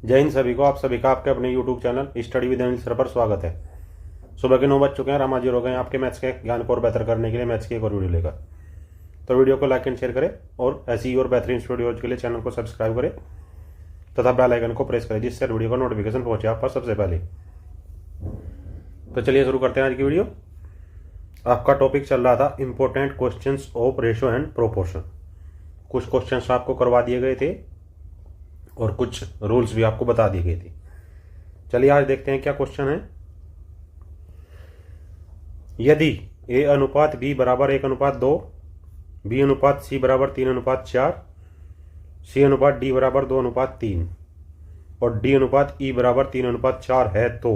जय हिंद सभी को। आप सभी का आपके अपने YouTube channel study with Anil sir पर स्वागत है। सुबह के 9 बज चुके हैं। हम हाजिर हो गए हैं आपके मैथ्स के ज्ञान को और बेहतर करने के लिए मैथ्स की एक और वीडियो लेकर। तो वीडियो को लाइक एंड शेयर करें और ऐसी ही और बेहतरीन वीडियोज के लिए चैनल को सब्सक्राइब करें तथा बेल आइकन को प्रेस करें जिससे वीडियो का नोटिफिकेशन पहुंचे आप पर सबसे पहले। तो चलिए शुरू करते हैं आज की वीडियो। आपका टॉपिक चल रहा था important questions of ratio and proportion. कुछ क्वेश्चंस आपको करवा दिए गए थे और कुछ रूल्स भी आपको बता दिए गए थे। चलिए आज देखते हैं क्या क्वेश्चन है। यदि a अनुपात b बराबर 1:2, b अनुपात c बराबर 3:4, c अनुपात d बराबर 2:3 और d अनुपात e बराबर 3:4 है तो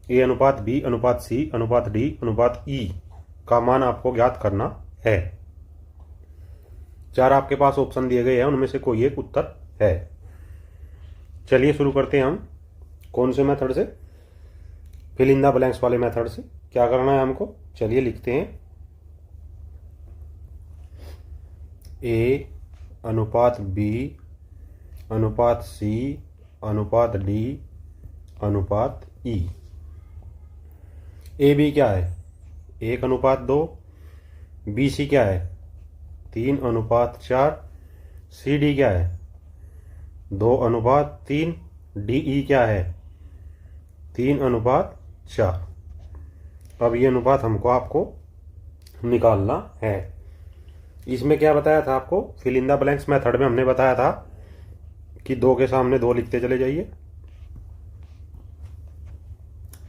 a अनुपात b अनुपात c अनुपात d अनुपात e का मान आपको ज्ञात करना है। चार आपके पास ऑप्शन दिए गए हैं, उनमें से कोई एक उत्तर है। चलिए शुरू करते हैं हम कौन से मेथड से, फिल इन द ब्लैंक्स वाले मेथड से। क्या करना है हमको, चलिए लिखते हैं a अनुपात b अनुपात c अनुपात d अनुपात e। ए बी क्या है 1:2, बी सी क्या है 3:4, सी डी क्या है 2:3, डी ई क्या है 3:4। अब ये अनुपात हमको आपको निकालना है। इसमें क्या बताया था आपको, fill in the blanks method में हमने बताया था कि 2 के सामने 2 लिखते चले जाइए,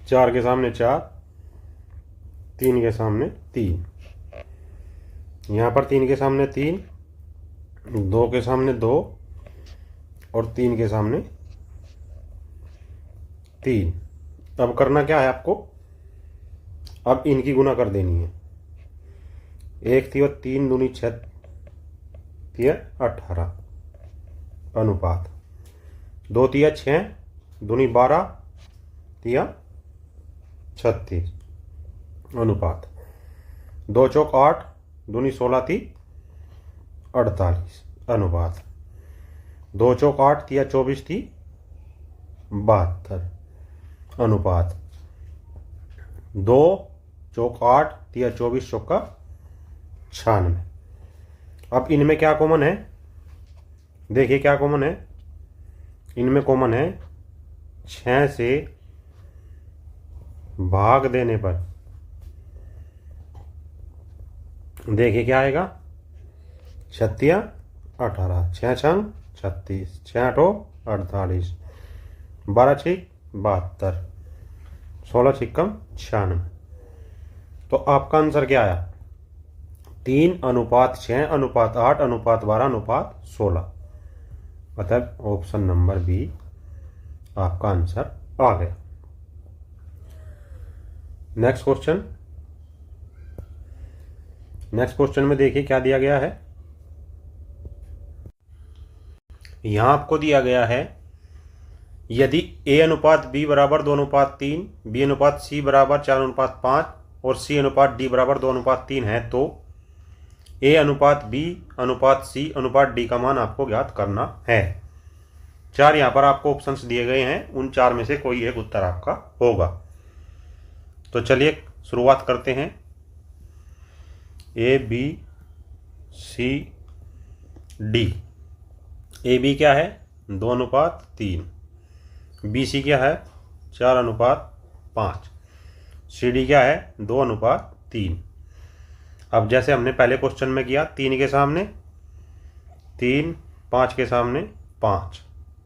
4 के सामने 4, 3 के सामने 3, यहाँ पर 3 के सामने 3, 2 के सामने 2 और 3 के सामने 3। अब करना क्या है आपको, अब इनकी गुना कर देनी है। 1 थी और 3 दूनी 6 थी 18 अनुपात 2 तिया 6 दूनी 12 तिया 36 अनुपात 2 चौक 8 दूनी 16 थी 48 अनुपात 2 चौक 8 तिया 24 थी 72 अनुपात 2 चौक 8 तिया 24 चौका 96। अब इनमें क्या कॉमन है, देखिए क्या कॉमन है, इनमें कॉमन है 6 से भाग देने पर देखिए क्या आएगा 36 18, 6 छंग 36, 6 8 48, 12 6 72, 16 छिक्कम 96। तो आपका आंसर क्या आया 3:6 अनुपात 8 अनुपात 12 अनुपात 16। मतलब ऑप्शन नंबर बी आपका आंसर आ गया। नेक्स्ट क्वेश्चन में देखिए क्या दिया गया है। यहां आपको दिया गया है यदि a अनुपात b बराबर 2:3, b अनुपात c बराबर 4:5 और c अनुपात d बराबर 2:3 है तो a अनुपात b अनुपात c अनुपात d का मान आपको ज्ञात करना है। चार यहाँ पर आपको ऑप्शंस दिए गए हैं, उन चार में से कोई एक उत्तर आपका होगा। तो चलिए शुरुआत करते हैं। a b c d। A B क्या है 2:3, बी सी क्या है 4:5, सी डी क्या है 2:3। अब जैसे हमने पहले क्वेश्चन में किया, 3 के सामने 3, 5 के सामने 5,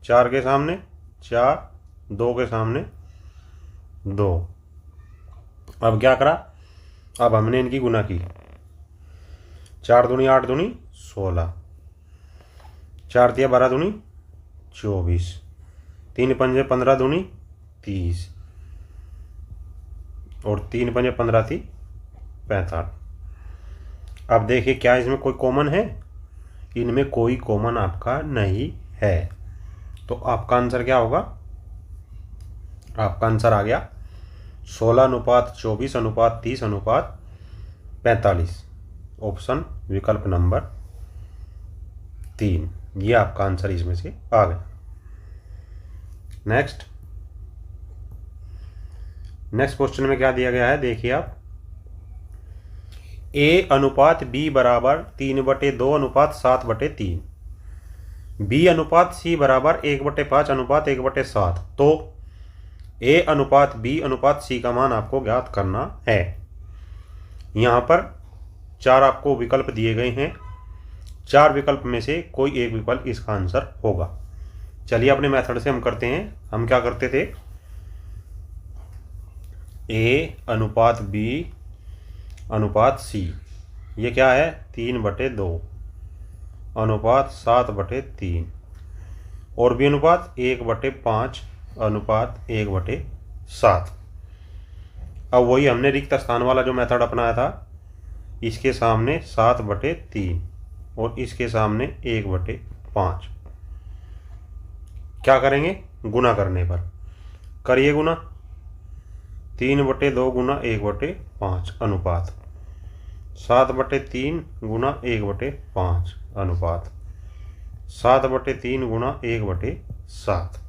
4 के सामने 4, 2 के सामने 2। अब क्या करा, अब हमने इनकी गुना की, 4 दूनी 8 दूनी 16, 4 तिया 12 दूनी 24, 3 पंजे 15 दूनी 30 और 3 पंजे 15 थी 45। अब देखिए क्या इसमें कोई कॉमन है, इनमें कोई कॉमन आपका नहीं है। तो आपका आंसर क्या होगा, आपका आंसर आ गया 16:24 अनुपात 30 अनुपात 45। ऑप्शन विकल्प नंबर 3, ये आपका आंसर इसमें से आ गया। नेक्स्ट क्वेश्चन में क्या दिया गया है, देखिए आप, ए अनुपात बी बराबर 3/2 अनुपात 7/3, बी अनुपात सी बराबर 1/5 अनुपात 1/7। तो ए अनुपात बी अनुपात सी का मान आपको ज्ञात करना है। यहाँ पर 4 आपको विकल्प दिए गए हैं, 4 विकल्प में से कोई एक विकल्प इसका आंसर होगा। चलिए अपने मेथड से हम करते हैं। हम क्या करते थे, ए अनुपात बी अनुपात सी, ये क्या है 3/2 अनुपात 7/3, और बी अनुपात 1/5 अनुपात 1/7। अब वही हमने रिक्त स्थान वाला जो मेथड अपनाया था, इसके सामने 7/3 और इसके सामने 1/5। क्या करेंगे, गुना करने पर करिए गुना, 3/2 गुना 1/5 अनुपात 7/3 गुना 1/5 अनुपात 7/3 गुना 1/7।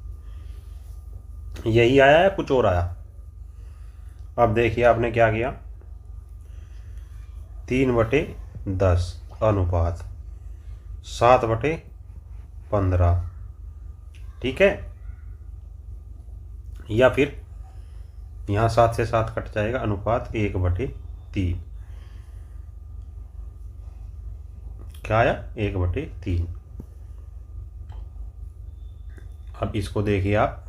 यही आया है, कुछ और आया? अब देखिए आपने क्या किया, 3/10 अनुपात 7/15, ठीक है। या फिर यहाँ 7 से 7 कट जाएगा, अनुपात 1/3। क्या आया, 1/3। अब इसको देखिए आप,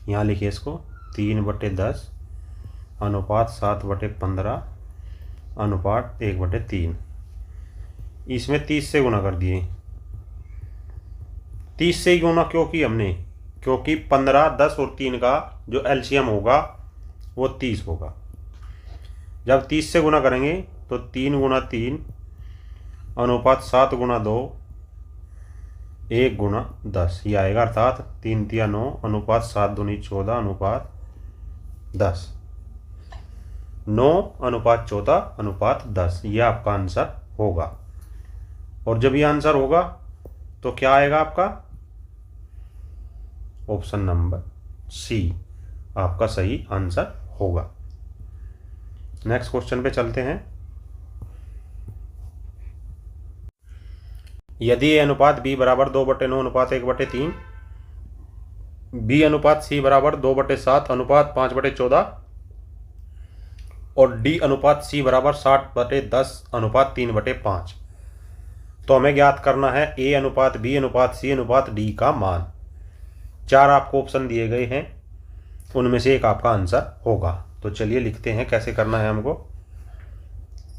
यहाँ लिखिए इसको 3/10 अनुपात 7/15 अनुपात 1/3। इसमें 30 से गुना कर दिए। 30 से ही गुना क्यों की हमने, क्योंकि 15, 10 और 3 का जो एलसीएम होगा वो 30 होगा। जब 30 से गुना करेंगे तो 3 गुना 3 अनुपात 7 गुना 2 1 गुना 10 ये आएगा, अर्थात 3 तिया 9 अनुपात 7 दूनी 14 अनुपात 10, 9 अनुपात 14 अनुपात 10, ये आपका आंसर होगा। और जब ये आंसर होगा तो क्या आएगा आपका, ऑप्शन नंबर सी आपका सही आंसर होगा। नेक्स्ट क्वेश्चन पे चलते हैं। यदि ए अनुपात बी बराबर 2/9 अनुपात 1/3, बी अनुपात सी बराबर 2/7 अनुपात 5/14 और डी अनुपात सी बराबर 60/10 अनुपात 3/5, तो हमें ज्ञात करना है ए अनुपात बी अनुपात सी अनुपात डी का मान। 4 आपको ऑप्शन दिए गए हैं, उनमें से एक आपका आंसर होगा। तो चलिए लिखते हैं कैसे करना है हमको।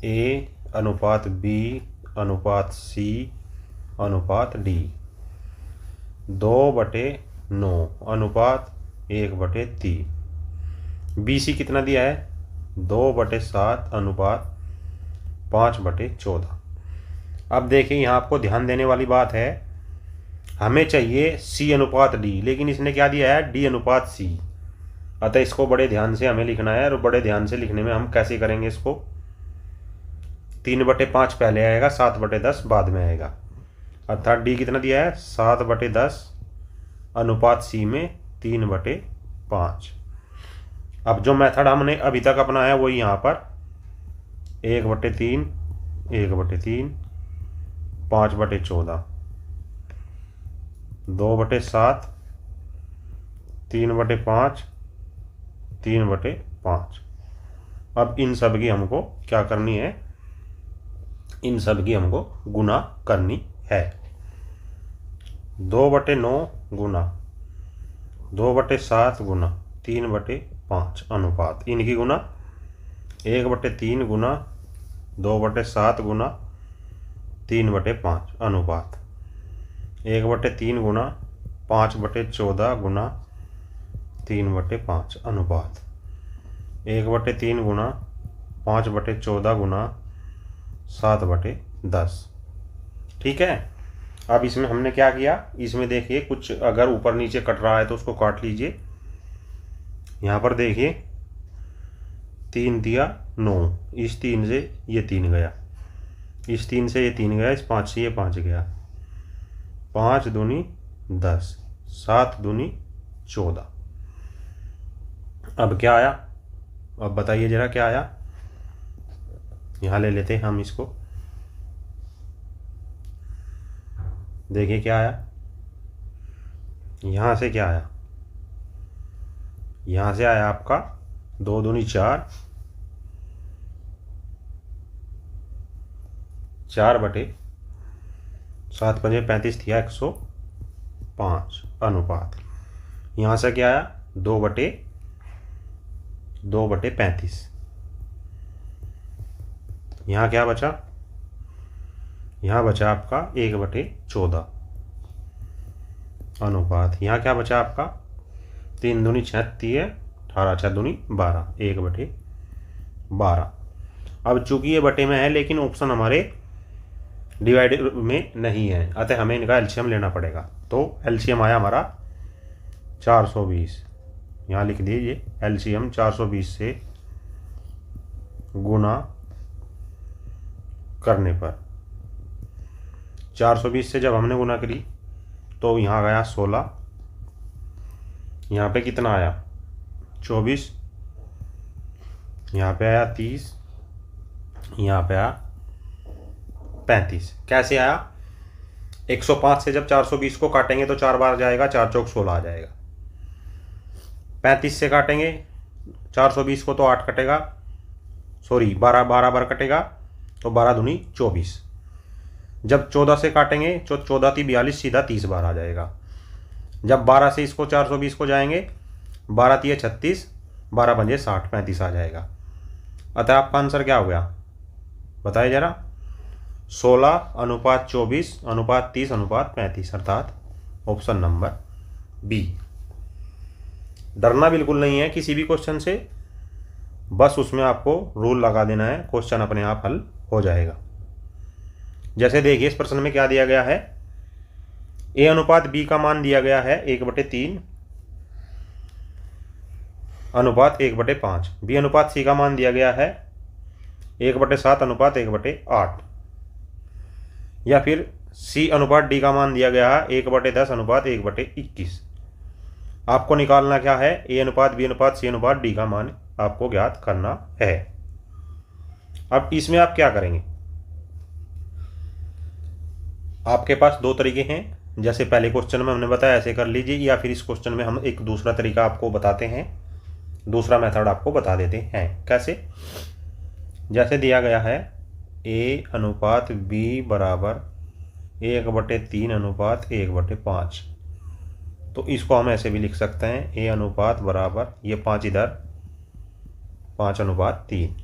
ए अनुपात बी अनुपात सी अनुपात डी 2/9 अनुपात 1/3। बी सी कितना दिया है, 2/7 अनुपात 5/14। अब देखिए यहाँ आपको ध्यान देने वाली बात है, हमें चाहिए सी अनुपात डी, लेकिन इसने क्या दिया है, डी अनुपात सी। अतः इसको बड़े ध्यान से हमें लिखना है, और बड़े ध्यान से लिखने में हम कैसे करेंगे इसको, 3/5 पहले आएगा, 7/10 बाद में आएगा। अर्थात डी कितना दिया है, 7/10 अनुपात सी में 3/5। अब जो मेथड हमने अभी तक अपनाया वही यहाँ पर 1/3 1/3 5/14 2/7 3/5 3/5। अब इन सब की हमको क्या करनी है, इन सब की हमको गुना करनी है। 2/9 गुना 2/7 गुना 3/5 अनुपात, इनकी गुना 1/3 गुना 2/7 गुना 3/5 अनुपात, 1/3 गुना 5/14 गुना 3/5 अनुपात, 1/3 गुना 5/14 गुना 7/10। ठीक है। अब इसमें हमने क्या किया, इसमें देखिए कुछ अगर ऊपर नीचे कट रहा है तो उसको काट लीजिए। यहाँ पर देखिए 3 दिया 9, इस 3 से ये 3 गया, इस 3 से ये 3 गया, इस 5 से ये 5 गया, 5 दूनी 10, 7 दूनी 14। अब क्या आया, अब बताइए जरा क्या आया। यहाँ ले लेते हैं हम इसको, देखिए क्या आया। यहाँ से क्या आया, यहाँ से आया आपका 2 दूनी 4, 4/7 पंजे 35 थिया 105 अनुपात। यहाँ से क्या आया 2/35। यहाँ क्या बचा, यहाँ बचा आपका 1/14 अनुपात। यहाँ क्या बचा आपका 3 दूनी 36, 18 6 दूनी 12, 1/12। अब चूंकि ये बटे में है लेकिन ऑप्शन हमारे डिवाइड में नहीं है, अतः हमें इनका एलसीएम लेना पड़ेगा। तो एलसीएम आया हमारा 420। यहाँ लिख दीजिए एलसीएम 420 से गुना करने पर, 420 से जब हमने गुना करी तो यहाँ गया 16, यहाँ पे कितना आया 24, यहाँ पे आया 30, यहाँ पे आया 35। कैसे आया, 105 से जब 420 को काटेंगे तो 4 बार जाएगा, 4 चौक 16 आ जाएगा। 35 से काटेंगे 420 को तो 8 कटेगा, सॉरी 12 बार कटेगा, तो 12 दूनी 24। जब 14 से काटेंगे तो 14 × 42, सीधा 30 बार आ जाएगा। जब 12 से इसको 420 को जाएंगे, 12 × 36, 12 पंजे 60, 35 आ जाएगा। अतः आपका आंसर क्या हो गया बताइए जरा, 16/24/30/35, अर्थात ऑप्शन नंबर बी। डरना बिल्कुल नहीं है किसी भी क्वेश्चन से, बस उसमें आपको रूल लगा देना है, क्वेश्चन अपने आप हल हो जाएगा। जैसे देखिए इस प्रश्न में क्या दिया गया है, ए अनुपात बी का मान दिया गया है 1/3 अनुपात 1/5। बी अनुपात सी का मान दिया गया है 1/7 अनुपात 1/8। या फिर सी अनुपात डी का मान दिया गया है 1/10 अनुपात 1/21। आपको निकालना क्या है, ए अनुपात बी अनुपात सी अनुपात डी का मान आपको ज्ञात करना है। अब इसमें आप क्या करेंगे, आपके पास 2 तरीके हैं, जैसे पहले क्वेश्चन में हमने बताया ऐसे कर लीजिए, या फिर इस क्वेश्चन में हम एक दूसरा तरीका आपको बताते हैं, दूसरा मेथड आपको बता देते हैं। कैसे, जैसे दिया गया है ए अनुपात बी बराबर 1/3 अनुपात 1/5, तो इसको हम ऐसे भी लिख सकते हैं, ए अनुपात बराबर ये 5 इधर 5/3।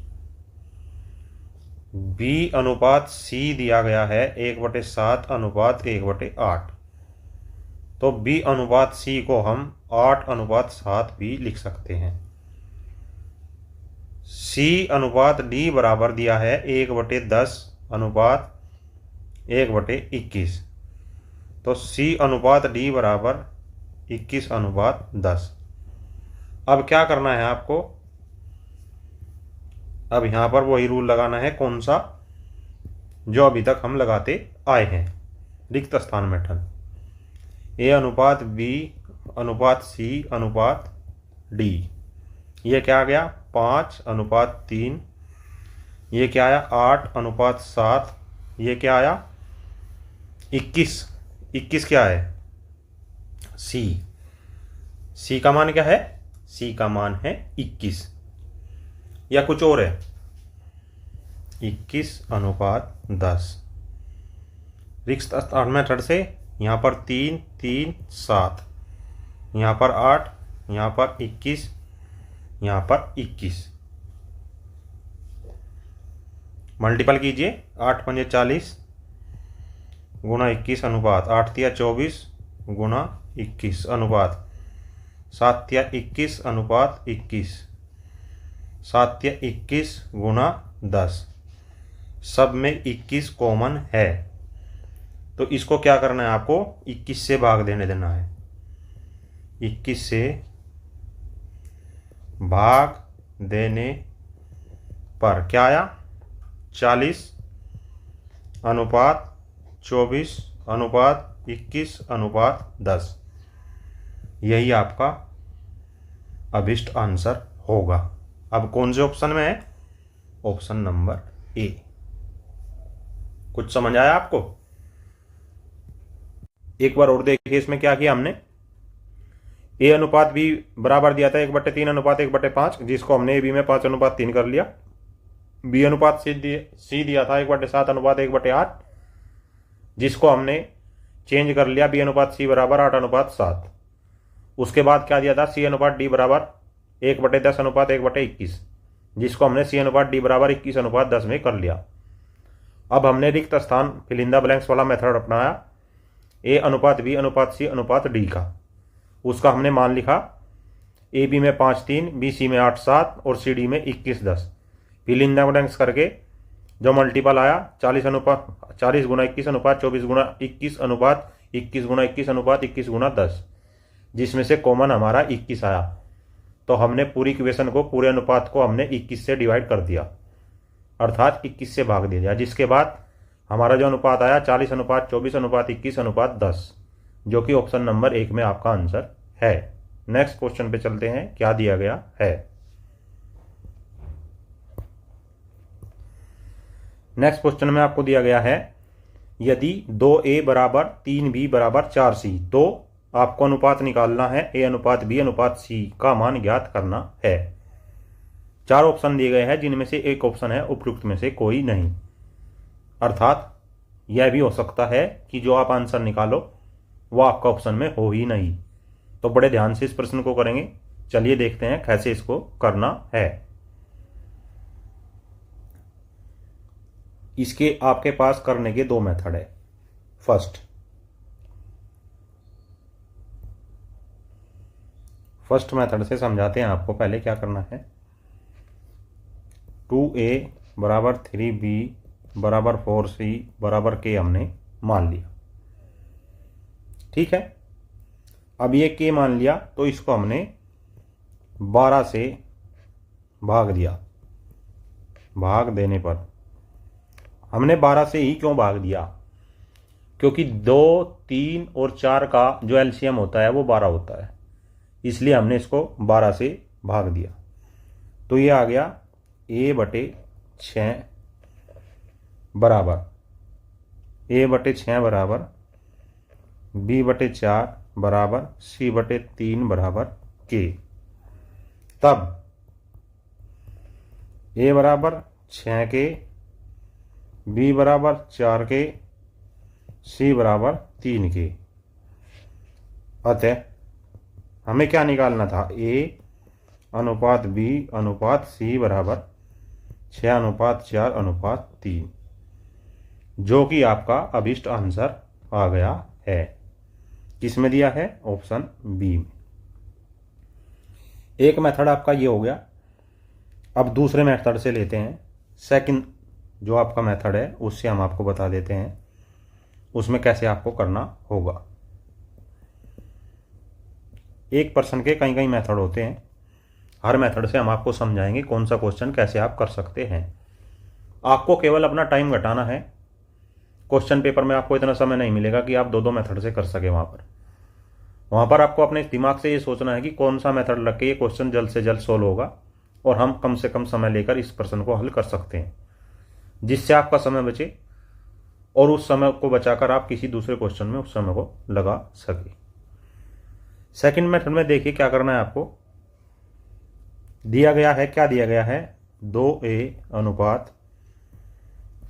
बी अनुपात सी दिया गया है 1/7 अनुपात 1/8, तो बी अनुपात सी को हम 8/7 भी लिख सकते हैं। सी अनुपात डी बराबर दिया है 1/10 अनुपात 1/21, तो सी अनुपात डी बराबर 21/10। अब क्या करना है आपको, अब यहाँ पर वही रूल लगाना है, कौन सा, जो अभी तक हम लगाते आए हैं, रिक्त स्थान मेथड। ए अनुपात बी अनुपात सी अनुपात डी, ये क्या आ गया 5/3, ये क्या आया 8/7, ये क्या आया 21 क्या है सी का मान क्या है, सी का मान है 21, या कुछ और है 21/10। रिक्त स्थान मेथड से यहाँ पर 3 3 7, यहाँ पर 8, यहाँ पर 21, यहाँ पर 21, मल्टीपल कीजिए, 8 पंजे 40 गुना 21 अनुपात 8 तिया 24 गुना 21 अनुपात 7 तिया 21 अनुपात 21, 7 तिया 21 गुना 10। सब में 21 कॉमन है, तो इसको क्या करना है आपको 21 से भाग देना है। 21 से भाग देने पर क्या आया 40 अनुपात 24 अनुपात 21 अनुपात 10। यही आपका अभिष्ट आंसर होगा। अब कौन से ऑप्शन में है? Option number A. कुछ समझ आया आपको? एक बार और देखिए इसमें क्या किया हमने। ए अनुपात बी बराबर दिया था 1/3 अनुपात 1/5, जिसको हमने ए बी में 5:3 कर लिया। बी अनुपात सी दिया था 1/7 अनुपात 1/8, जिसको हमने चेंज कर लिया बी अनुपात सी बराबर 8:7। उसके बाद क्या दिया था? सी अनुपात डी बराबर 1/10 अनुपात 1/21, जिसको हमने सी अनुपात डी बराबर 21:10 में कर लिया। अब हमने रिक्त स्थान फिल इन द ब्लैंक्स वाला मेथड अपनाया ए अनुपात बी अनुपात सी अनुपात डी का। उसका हमने मान लिखा ए बी में 5:3, बी सी में 8:7 और सी डी में 21:10। फिल इन द ब्लैंक्स करके जो मल्टीपल आया 40 गुना 21 अनुपात 24 गुना 21 अनुपात 21 गुना 21 अनुपात 21 गुना 10, जिसमें से कॉमन हमारा 21 आया। तो हमने पूरी इक्वेशन को, पूरे अनुपात को हमने 21 से डिवाइड कर दिया, अर्थात 21 से भाग दिया, जिसके बाद हमारा जो अनुपात आया 40 अनुपात 24 अनुपात 21 अनुपात 10, जो कि ऑप्शन नंबर 1 में आपका आंसर है। नेक्स्ट क्वेश्चन पे चलते हैं, क्या दिया गया है। नेक्स्ट क्वेश्चन में आपको दिया गया है यदि 2a बराबर 3b बराबर 4c, तो आपको अनुपात निकालना है a अनुपात b अनुपात c का मान ज्ञात करना है। 4 ऑप्शन दिए गए हैं, जिनमें से एक ऑप्शन है उपयुक्त में से कोई नहीं, अर्थात यह भी हो सकता है कि जो आप आंसर निकालो वो आपका ऑप्शन में हो ही नहीं। तो बड़े ध्यान से इस प्रश्न को करेंगे। चलिए देखते हैं कैसे इसको करना है। इसके आपके पास करने के 2 मेथड है। फर्स्ट मेथड से समझाते हैं आपको। पहले क्या करना है, 2a बराबर 3b बराबर 4c बराबर k हमने मान लिया, ठीक है। अब ये k मान लिया तो इसको हमने 12 से भाग दिया। भाग देने पर हमने 12 से ही क्यों भाग दिया? क्योंकि 2, 3 और 4 का जो एलसीएम होता है वो 12 होता है, इसलिए हमने इसको 12 से भाग दिया। तो ये आ गया a/6 बराबर a/6 बराबर b/4 बराबर c/3 बराबर k। तब a बराबर 6 के, b बराबर 4 के, c बराबर 3 के। अतः हमें क्या निकालना था? a अनुपात b अनुपात c बराबर 6:4:3, जो कि आपका अभिष्ट आंसर आ गया है। किसमें दिया है? ऑप्शन बी में। एक मेथड आपका ये हो गया। अब दूसरे मेथड से लेते हैं। सेकंड जो आपका मेथड है उससे हम आपको बता देते हैं उसमें कैसे आपको करना होगा। एक पर्सन के कई कई मेथड होते हैं, हर मेथड से हम आपको समझाएंगे कौन सा क्वेश्चन कैसे आप कर सकते हैं। आपको केवल अपना टाइम घटाना है। क्वेश्चन पेपर में आपको इतना समय नहीं मिलेगा कि आप 2 मेथड से कर सके। वहाँ पर आपको अपने दिमाग से ये सोचना है कि कौन सा मेथड लग के ये क्वेश्चन जल्द से जल्द सोल्व होगा और हम कम से कम समय लेकर इस प्रश्न को हल कर सकते हैं, जिससे आपका समय बचे और उस समय को बचाकर आप किसी दूसरे क्वेश्चन में उस समय को लगा सके। सेकंड मेथड में देखिए क्या करना है आपको। दिया गया है, क्या दिया गया है? 2a अनुपात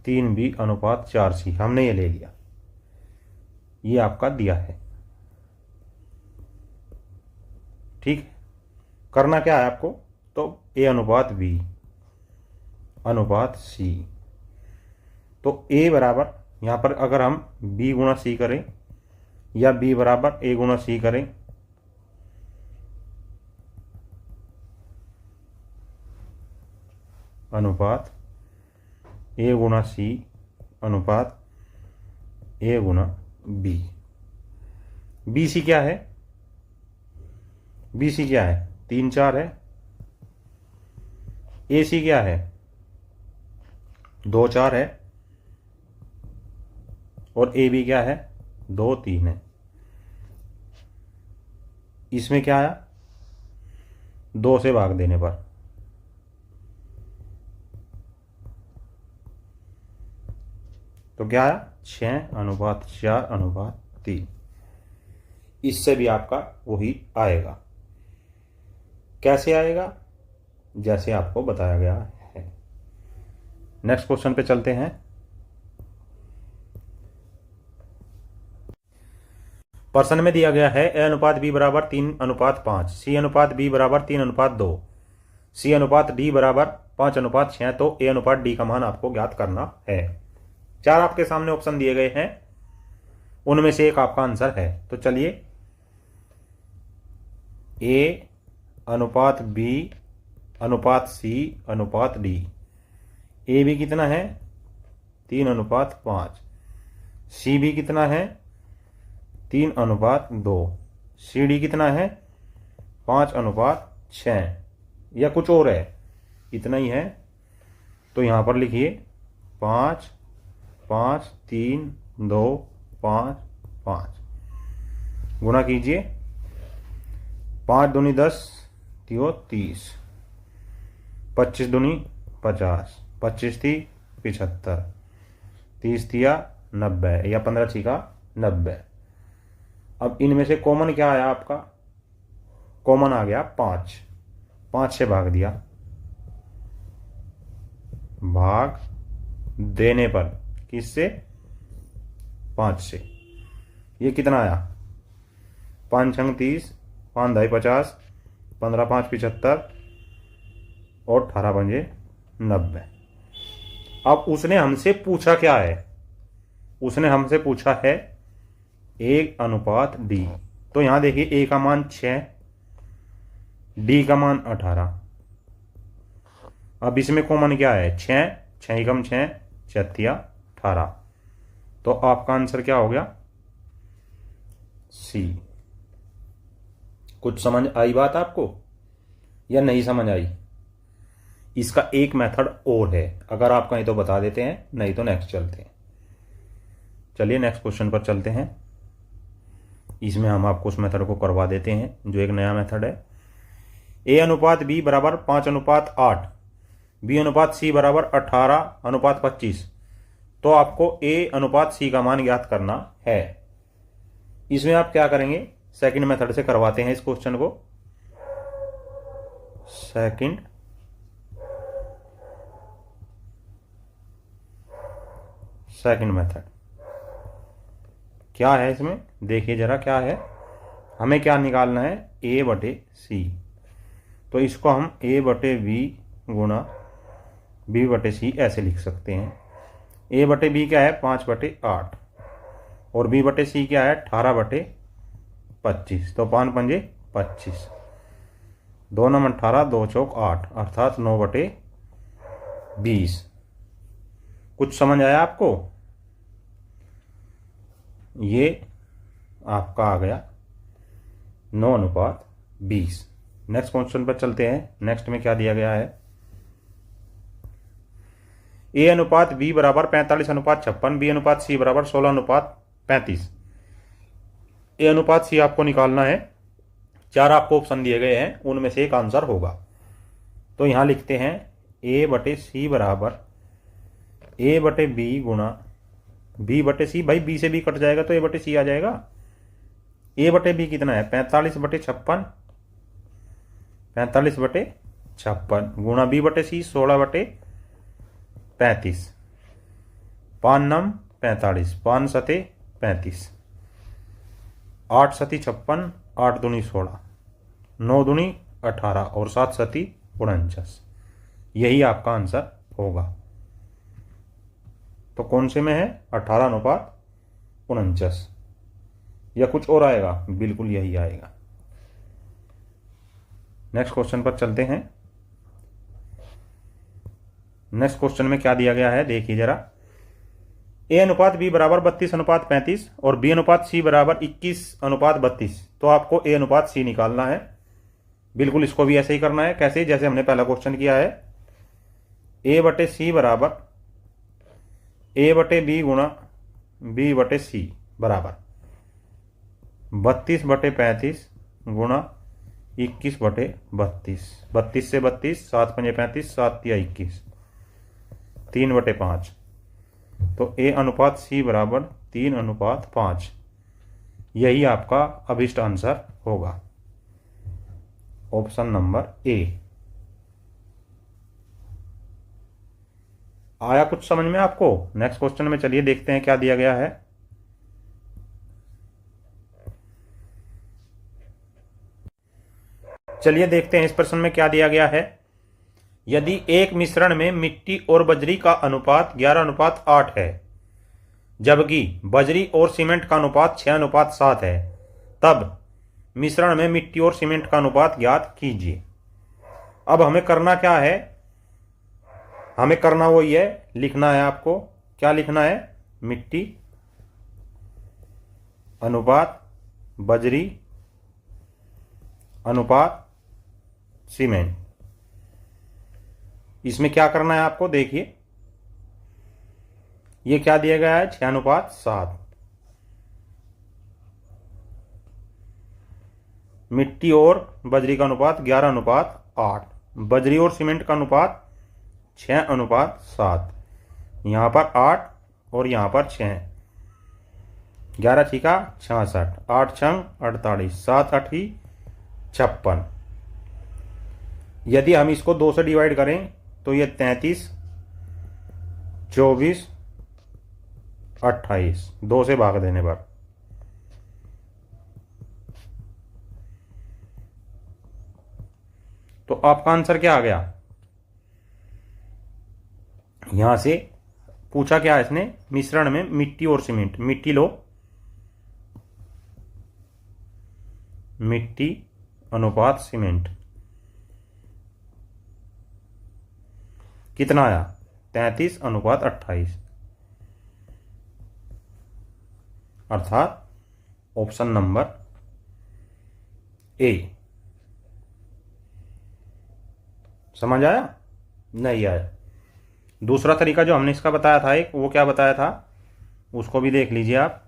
3b अनुपात 4c, हमने ये ले लिया, ये आपका दिया है, ठीक है। करना क्या है आपको? तो a अनुपात b अनुपात c, तो a बराबर यहाँ पर अगर हम b गुणा c करें या b बराबर a गुणा c करें, अनुपात a गुणा c अनुपात a गुणा b। bc क्या है? bc क्या है? 3, 4 है। ac क्या है? 2, 4 है। और ab क्या है? 2, 3 है। इसमें क्या आया, 2 से भाग देने पर, तो क्या आया 6:4:3। इससे भी आपका वही आएगा। कैसे आएगा, जैसे आपको बताया गया है। नेक्स्ट क्वेश्चन पे चलते हैं। प्रश्न में दिया गया है A/B बराबर 3:5, C/B बराबर 3:2, C/D बराबर 5:6, तो A/D का मान आपको ज्ञात करना है। 4 आपके सामने ऑप्शन दिए गए हैं, उनमें से एक आपका आंसर है। तो चलिए, A/B/C/D। ए भी कितना है 3:5, सी भी कितना है 3:2, सी डी कितना है 5:6, या कुछ और है, इतना ही है। तो यहां पर लिखिए 5, 5, 3, 2, 5, 5 गुना कीजिए, 5 दूनी 10, 30, 25 दूनी 50, 25 थी 75, 30 थिया 90, या 15 छिका 90। अब इनमें से कॉमन क्या आया आपका, कॉमन आ गया 5, 5 से भाग दिया, भाग देने पर, किससे 5 से। ये कितना आया 5 छंग 30, 5 ढाई 50, 15 5 75, और 18 पंजे 90। अब उसने हमसे पूछा क्या है, उसने हमसे पूछा है A/D। तो यहां देखिए A का मान 6, D का मान 18। अब इसमें कॉमन क्या है 6, 6 एकम 6, 6 18। तो आपका आंसर क्या हो गया C। कुछ समझ आई बात आपको या नहीं समझ आई? इसका एक मेथड और है, अगर आप कहीं तो बता देते हैं, नहीं तो नेक्स्ट चलते हैं। चलिए नेक्स्ट क्वेश्चन पर चलते हैं। इसमें हम आपको उस मेथड को करवा देते हैं जो एक नया मेथड है। A/B बराबर 5:8, B/C बराबर 18:25। तो आपको A/C का मान ज्ञात करना है। इसमें आप क्या करेंगे, सेकंड मेथड से करवाते हैं इस क्वेश्चन को। सेकंड मेथड क्या है, इसमें देखिए जरा क्या है। हमें क्या निकालना है A/C। तो इसको हम A/B गुणा B/C ऐसे लिख सकते हैं। A/B क्या है 5/8, और B/C क्या है 18/25। तो 5 पंजे 25, 2 9 18, 2 चौक 8, अर्थात 9/20। कुछ समझ आया आपको? ये आपका आ गया 9:20। नेक्स्ट क्वेश्चन पर चलते हैं। नेक्स्ट में क्या दिया गया है, A/B बराबर 45:56, B/C बराबर 16:35। A/C आपको निकालना है। 4 आपको ऑप्शन दिए गए हैं, उनमें से एक आंसर होगा। तो यहां लिखते हैं A/C बराबर A/B गुणा B/C। भाई B से B कट जाएगा तो A/C आ जाएगा। A/B कितना है 45/56, 45/56 गुणा B/C 16/35, 5 9 45, 5 7 35, 8 7 56, 8 दूनी 16, 9 दूनी 18, और 7 7 49। यही आपका आंसर होगा। तो कौन से में है 18:49, या कुछ और आएगा? बिल्कुल यही आएगा। नेक्स्ट क्वेश्चन पर चलते हैं। नेक्स्ट क्वेश्चन में क्या दिया गया है देखिए जरा। A/B बराबर 32:35 और B/C बराबर 21:32। तो आपको A/C निकालना है। बिल्कुल इसको भी ऐसे ही करना है। कैसे? जैसे हमने पहला क्वेश्चन किया है। A/C बराबर A/B गुणा B/C बराबर 32/35 गुणा 21/32, 32 से 32, 7 पंजे 35, 7 तिया 21, 3/5। तो ए अनुपात सी बराबर 3:5। यही आपका अभिष्ट आंसर होगा, ऑप्शन नंबर ए। आया कुछ समझ में आपको? नेक्स्ट क्वेश्चन में चलिए देखते हैं क्या दिया गया है। चलिए देखते हैं इस प्रश्न में क्या दिया गया है। यदि एक मिश्रण में मिट्टी और बजरी का अनुपात 11:8 है, जबकि बजरी और सीमेंट का अनुपात 6:7 है, तब मिश्रण में मिट्टी और सीमेंट का अनुपात ज्ञात कीजिए। अब हमें करना क्या है? हमें करना वही है, लिखना है आपको। क्या लिखना है? मिट्टी अनुपात बजरी अनुपात सीमेंट। इसमें क्या करना है आपको? देखिए, ये क्या दिया गया है? 6:7। मिट्टी और बजरी का अनुपात 11:8। बजरी और सीमेंट का अनुपात 6:7। यहां पर 8 और यहां पर 6। 11 छिका 66, 8 छंग 48, 7 8 56। यदि हम इसको 2 से डिवाइड करें तो ये 33, 24, 28, 2 से भाग देने पर। तो आपका आंसर क्या आ गया? यहां से पूछा क्या है इसने? मिश्रण में मिट्टी और सीमेंट। मिट्टी लो, मिट्टी अनुपात सीमेंट कितना आया? 33:28, अर्थात ऑप्शन नंबर ए। समझ आया? नहीं आया? दूसरा तरीका जो हमने इसका बताया था एक, वो क्या बताया था, उसको भी देख लीजिए आप।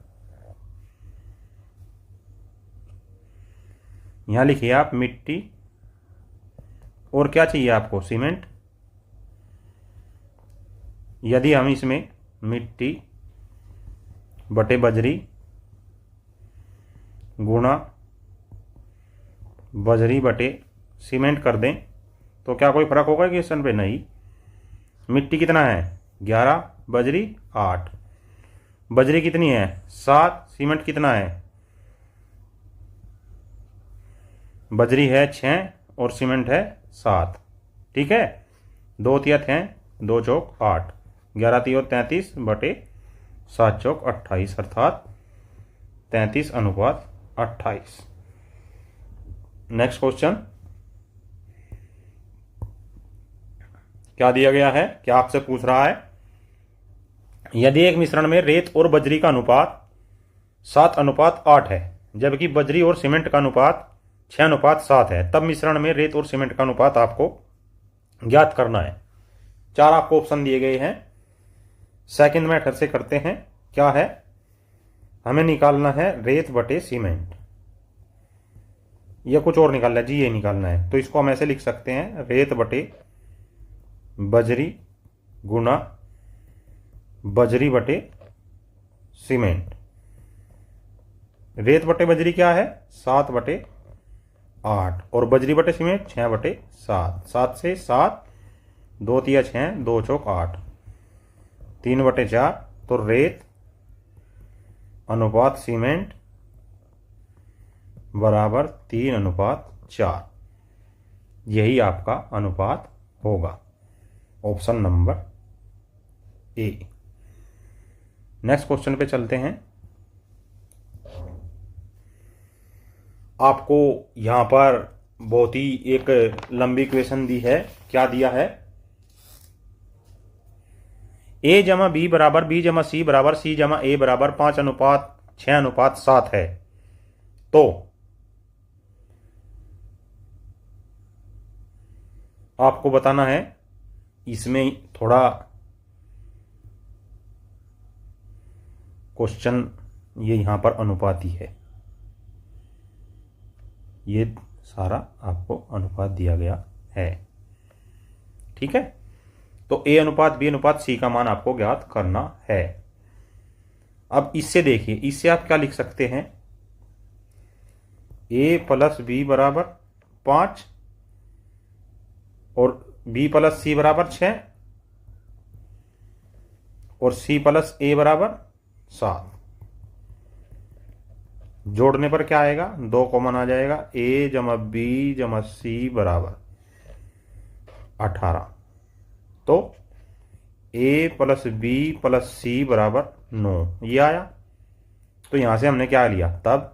यहां लिखिए आप मिट्टी और क्या चाहिए आपको? सीमेंट। यदि हम इसमें मिट्टी बटे बजरी गुणा बजरी बटे सीमेंट कर दें तो क्या कोई फर्क होगा क्वेश्चन पे? नहीं। मिट्टी कितना है? 11, बजरी 8। बजरी कितनी है? 7। सीमेंट कितना है? बजरी है 6 और सीमेंट है 7। ठीक है, 2 तिया 6, 2 चौक 8, 11 तियो 33 बटे 7 चौक 28, अर्थात 33:28। नेक्स्ट क्वेश्चन क्या दिया गया है? क्या आपसे पूछ रहा है? यदि एक मिश्रण में रेत और बजरी का अनुपात 7:8 है, जबकि बजरी और सीमेंट का अनुपात 6:7 है, तब मिश्रण में रेत और सीमेंट का अनुपात आपको ज्ञात करना है। 4 आपको ऑप्शन दिए गए हैं। सेकंड मेथड से करते हैं। क्या है? हमें निकालना है रेत बटे सीमेंट, या कुछ और निकालना है जी? ये निकालना है। तो इसको हम ऐसे लिख सकते हैं, रेत बटे बजरी गुणा बजरी बटे सीमेंट। रेत बटे बजरी क्या है? 7/8 और बजरी बटे सीमेंट 6/7। 7 से 7, 2 तिया 6, 2 चौक 8, 3/4। तो रेत अनुपात सीमेंट बराबर 3:4। यही आपका अनुपात होगा, option number A. Next question पे चलते हैं। आपको यहां पर बहुत ही एक लंबी इक्वेशन दी है। क्या दिया है? a जमा बी बराबर b जमा सी बराबर c जमा a बराबर 5:6:7 है। तो आपको बताना है, इसमें थोड़ा क्वेश्चन ये यहां पर अनुपाती है। ये सारा आपको अनुपात दिया गया है। ठीक है, तो ए अनुपात बी अनुपात सी का मान आपको ज्ञात करना है। अब इससे देखिए, इससे आप क्या लिख सकते हैं, ए प्लस बी बराबर 5 और बी प्लस सी बराबर 6 और सी प्लस ए बराबर 7। जोड़ने पर क्या आएगा, 2 कॉमन आ जाएगा, ए जमा बी जमा सी बराबर 18। तो ए प्लस बी प्लस सी बराबर 9 ये आया। तो यहां से हमने क्या लिया, तब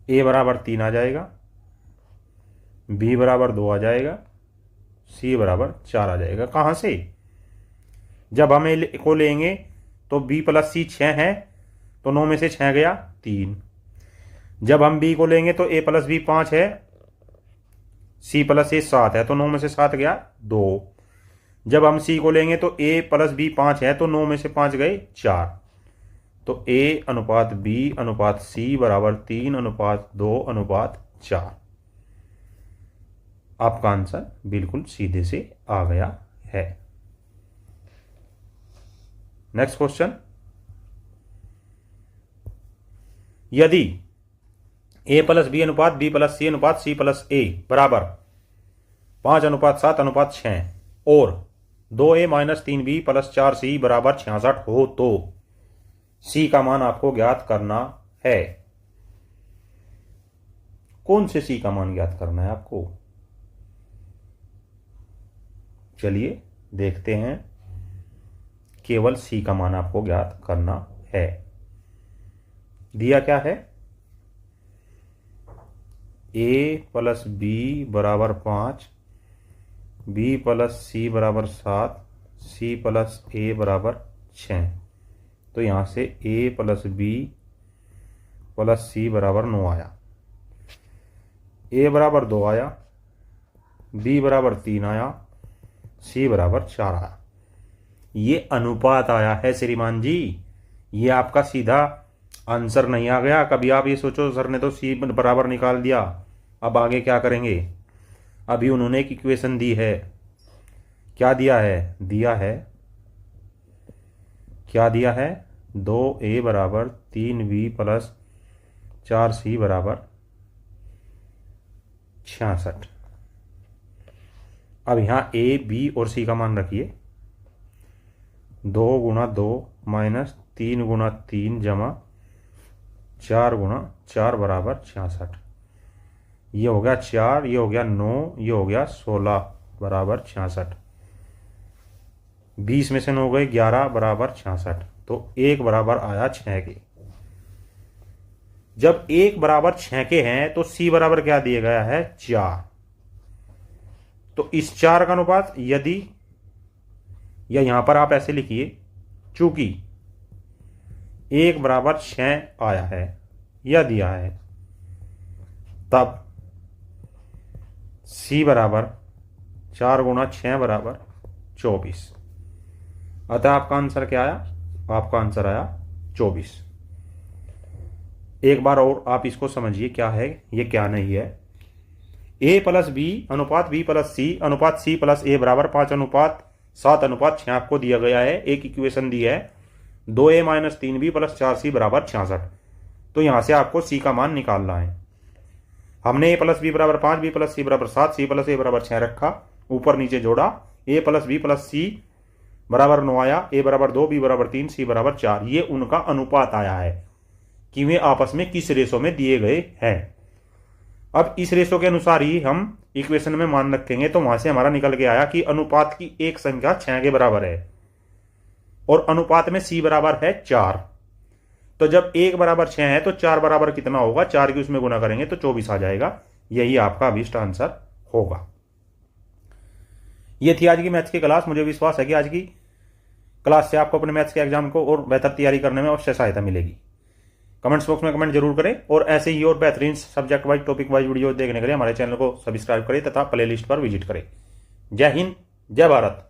ए बराबर 3 आ जाएगा, बी बराबर 2 आ जाएगा, सी बराबर 4 आ जाएगा। कहां से, जब हम ए को लेंगे तो बी प्लस सी 6 है, तो 9 में से 6 गया 3। जब हम बी को लेंगे तो ए प्लस बी 5 है, सी प्लस ए 7 है, तो 9 में से 7 गया 2। जब हम सी को लेंगे तो ए प्लस बी 5 है, तो 9 में से 5 गए 4। तो ए अनुपात बी अनुपात सी बराबर 3 अनुपात 2 अनुपात 4। आपका आंसर बिल्कुल सीधे से आ गया है। नेक्स्ट क्वेश्चन, यदि ए प्लस बी अनुपात बी प्लस सी अनुपात सी प्लस ए बराबर 5 अनुपात 7 अनुपात 6 और 2a minus 3b plus 4c बराबर 66 हो तो सी का मान आपको ज्ञात करना है। कौन से सी का मान ज्ञात करना है आपको, चलिए देखते हैं। केवल सी का मान आपको ज्ञात करना है। दिया क्या है, ए प्लस बी बराबर 5, बी प्लस सी बराबर 7, सी प्लस ए बराबर 6। तो यहां से ए प्लस बी प्लस सी बराबर 9 आया, ए बराबर 2 आया, बी बराबर 3 आया, सी बराबर 4 आया। ये अनुपात आया है श्रीमान जी, ये आपका सीधा आंसर नहीं आ गया। कभी आप ये सोचो सर ने तो सी बराबर निकाल दिया, अब आगे क्या करेंगे। अभी उन्होंने एक इक्वेशन दी है, क्या दिया है, दिया है, क्या दिया है, 2a बराबर 3b प्लस 4c बराबर 66। अब यहां ए बी और सी का मान रखिए, 2 गुणा 2 माइनस 3 गुणा 3 जमा 4 गुणा 4 बराबर 66। ये हो गया 4, ये हो गया 9, ये हो गया 16 बराबर 66। 20 में से 9 गए 11 बराबर 66। तो 1 बराबर आया 6 के। जब 1 बराबर 6 के हैं तो सी बराबर क्या दिया गया है, 4। तो इस 4 का अनुपात यदि, या यहां पर आप ऐसे लिखिए, चूंकि 1 बराबर 6 आया है या दिया है, तब सी बराबर 4 गुणा 6 बराबर 24। अतः आपका आंसर क्या आया, आपका आंसर आया 24। एक बार और आप इसको समझिए क्या है ये क्या नहीं है। ए प्लस बी अनुपात बी प्लस सी अनुपात सी प्लस ए बराबर 5 अनुपात 7 अनुपात 6 आपको दिया गया है। एक इक्वेशन दी है 2a minus 3b plus 4c बराबर 66। तो यहां से आपको सी का मान निकालना है। हमने ए प्लस बी बराबर 5, बी प्लस सी बराबर 7, सी प्लस ए बराबर 6 रखा, ऊपर नीचे जोड़ा, ए प्लस बी प्लस सी बराबर 9 आया, ए बराबर 2, बी बराबर 3, सी बराबर 4। ये उनका अनुपात आया है कि वे आपस में किस रेशो में दिए गए हैं। अब इस रेशो के अनुसार ही हम इक्वेशन में मान रखेंगे, तो वहां से हमारा निकल के आया कि अनुपात की एक संख्या 6 के बराबर है और अनुपात में सी बराबर है 4। तो जब 1 बराबर 6 है तो 4 बराबर कितना होगा, 4 की उसमें गुना करेंगे तो 24 आ जाएगा। यही आपका अभीष्ट आंसर होगा। यह थी आज की मैथ्स की क्लास। मुझे विश्वास है कि आज की क्लास से आपको अपने मैथ्स के एग्जाम को और बेहतर तैयारी करने में अवश्य सहायता मिलेगी। कमेंट्स बॉक्स में कमेंट जरूर करें और ऐसे ही और बेहतरीन subject wise topic wise video देखने के लिए हमारे चैनल को सब्सक्राइब करें तथा प्लेलिस्ट पर विजिट करें। जय हिंद, जय भारत।